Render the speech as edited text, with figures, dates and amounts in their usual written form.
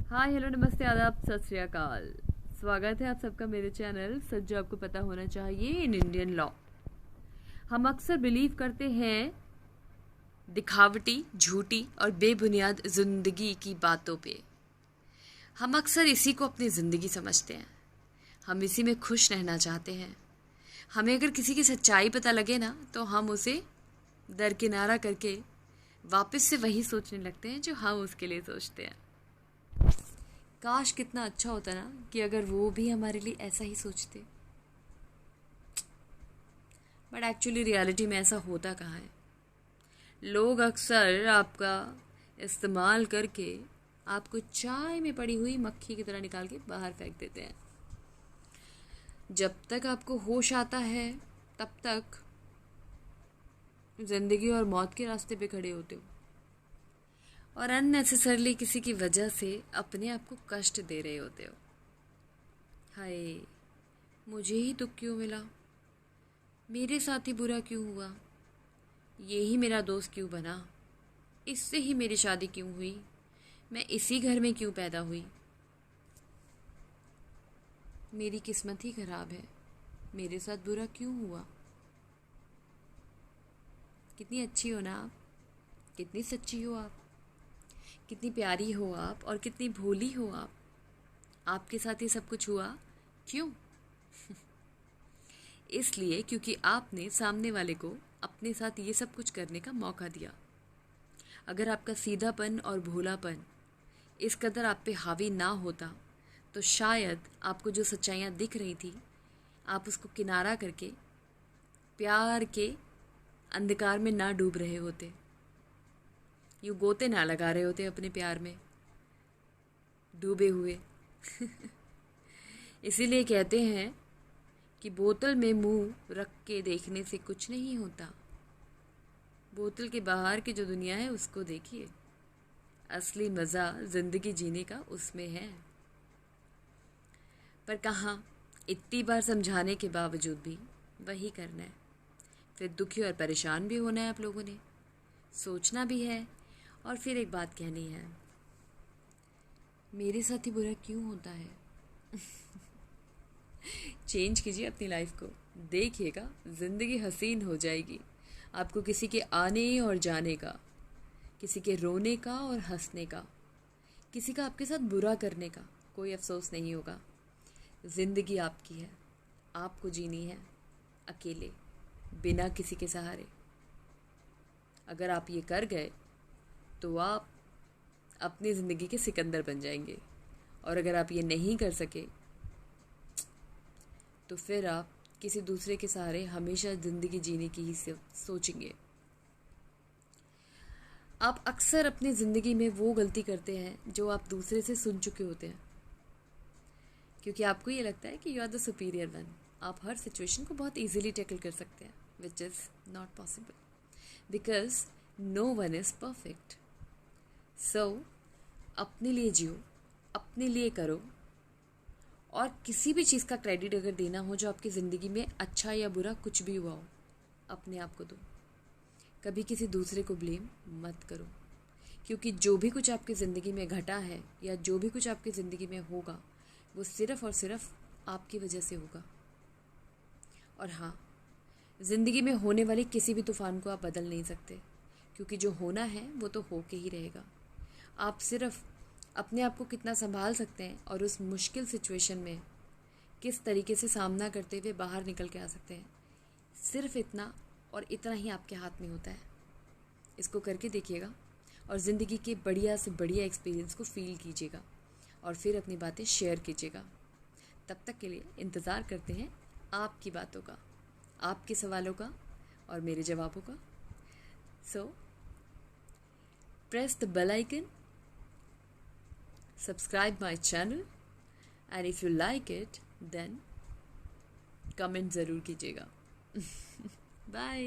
Hi hello नमस्ते आदाब सत श्री अकाल। स्वागत है आप सबका मेरे चैनल सच जो आपको पता होना चाहिए इन इंडियन लॉ। हम अक्सर बिलीव करते हैं दिखावटी, झूठी और बेबुनियाद जिंदगी की बातों पे। हम अक्सर इसी को अपनी ज़िंदगी समझते हैं। हम इसी में खुश रहना चाहते हैं। हमें अगर किसी की सच्चाई पता लगे ना तो हम उसे दरकिनारा करके वापस से वही सोचने लगते हैं जो हम उसके लिए सोचते हैं। काश कितना अच्छा होता ना कि अगर वो भी हमारे लिए ऐसा ही सोचते। बट एक्चुअली रियलिटी में ऐसा होता कहाँ है। लोग अक्सर आपका इस्तेमाल करके आपको चाय में पड़ी हुई मक्खी की तरह निकाल के बाहर फेंक देते हैं। जब तक आपको होश आता है तब तक जिंदगी और मौत के रास्ते पे खड़े होते हो और अननेसेसरली किसी की वजह से अपने आप को कष्ट दे रहे होते हो। हाय, मुझे ही दुख क्यों मिला, मेरे साथ ही बुरा क्यों हुआ, ये ही मेरा दोस्त क्यों बना, इससे ही मेरी शादी क्यों हुई, मैं इसी घर में क्यों पैदा हुई, मेरी किस्मत ही खराब है, मेरे साथ बुरा क्यों हुआ। कितनी अच्छी हो ना आप, कितनी सच्ची हो आप, कितनी प्यारी हो आप और कितनी भोली हो आप। आपके साथ ये सब कुछ हुआ क्यों? इसलिए क्योंकि आपने सामने वाले को अपने साथ ये सब कुछ करने का मौका दिया। अगर आपका सीधापन और भोलापन इस कदर आप पे हावी ना होता तो शायद आपको जो सच्चाइयाँ दिख रही थी आप उसको किनारा करके प्यार के अंधकार में ना डूब रहे होते, यूँ गोते ना लगा रहे होते अपने प्यार में डूबे हुए। इसीलिए कहते हैं कि बोतल में मुंह रख के देखने से कुछ नहीं होता। बोतल के बाहर की जो दुनिया है उसको देखिए। असली मज़ा ज़िंदगी जीने का उसमें है। पर कहाँ, इतनी बार समझाने के बावजूद भी वही करना है। फिर दुखी और परेशान भी होना है आप लोगों ने, सोचना भी है और फिर एक बात कहनी है, मेरे साथ ही बुरा क्यों होता है। चेंज कीजिए अपनी लाइफ को, देखिएगा ज़िंदगी हसीन हो जाएगी। आपको किसी के आने और जाने का, किसी के रोने का और हंसने का, किसी का आपके साथ बुरा करने का कोई अफसोस नहीं होगा। ज़िंदगी आपकी है, आपको जीनी है अकेले, बिना किसी के सहारे। अगर आप ये कर गए तो आप अपनी ज़िंदगी के सिकंदर बन जाएंगे और अगर आप ये नहीं कर सके तो फिर आप किसी दूसरे के सहारे हमेशा ज़िंदगी जीने की ही सोचेंगे। आप अक्सर अपनी ज़िंदगी में वो गलती करते हैं जो आप दूसरे से सुन चुके होते हैं, क्योंकि आपको ये लगता है कि you are the superior one. आप हर सिचुएशन को बहुत इजीली टैकल कर सकते हैं, which is not possible because no one is perfect. So अपने लिए जियो, अपने लिए करो और किसी भी चीज़ का क्रेडिट अगर देना हो जो आपकी ज़िंदगी में अच्छा या बुरा कुछ भी हुआ हो, अपने आप को दो। कभी किसी दूसरे को ब्लेम मत करो, क्योंकि जो भी कुछ आपकी ज़िंदगी में घटा है या जो भी कुछ आपकी ज़िंदगी में होगा वो सिर्फ़ और सिर्फ आपकी वजह से होगा। और हाँ, ज़िंदगी में होने वाले किसी भी तूफ़ान को आप बदल नहीं सकते, क्योंकि जो होना है वो तो हो के ही रहेगा। आप सिर्फ अपने आप को कितना संभाल सकते हैं और उस मुश्किल सिचुएशन में किस तरीके से सामना करते हुए बाहर निकल के आ सकते हैं, सिर्फ इतना और इतना ही आपके हाथ में होता है। इसको करके देखिएगा और ज़िंदगी के बढ़िया से बढ़िया एक्सपीरियंस को फील कीजिएगा और फिर अपनी बातें शेयर कीजिएगा। तब तक के लिए इंतज़ार करते हैं आपकी बातों का, आपके सवालों का और मेरे जवाबों का। So press the bell icon, subscribe my channel and if you like it then comment ज़रूर कीजिएगा। बाय।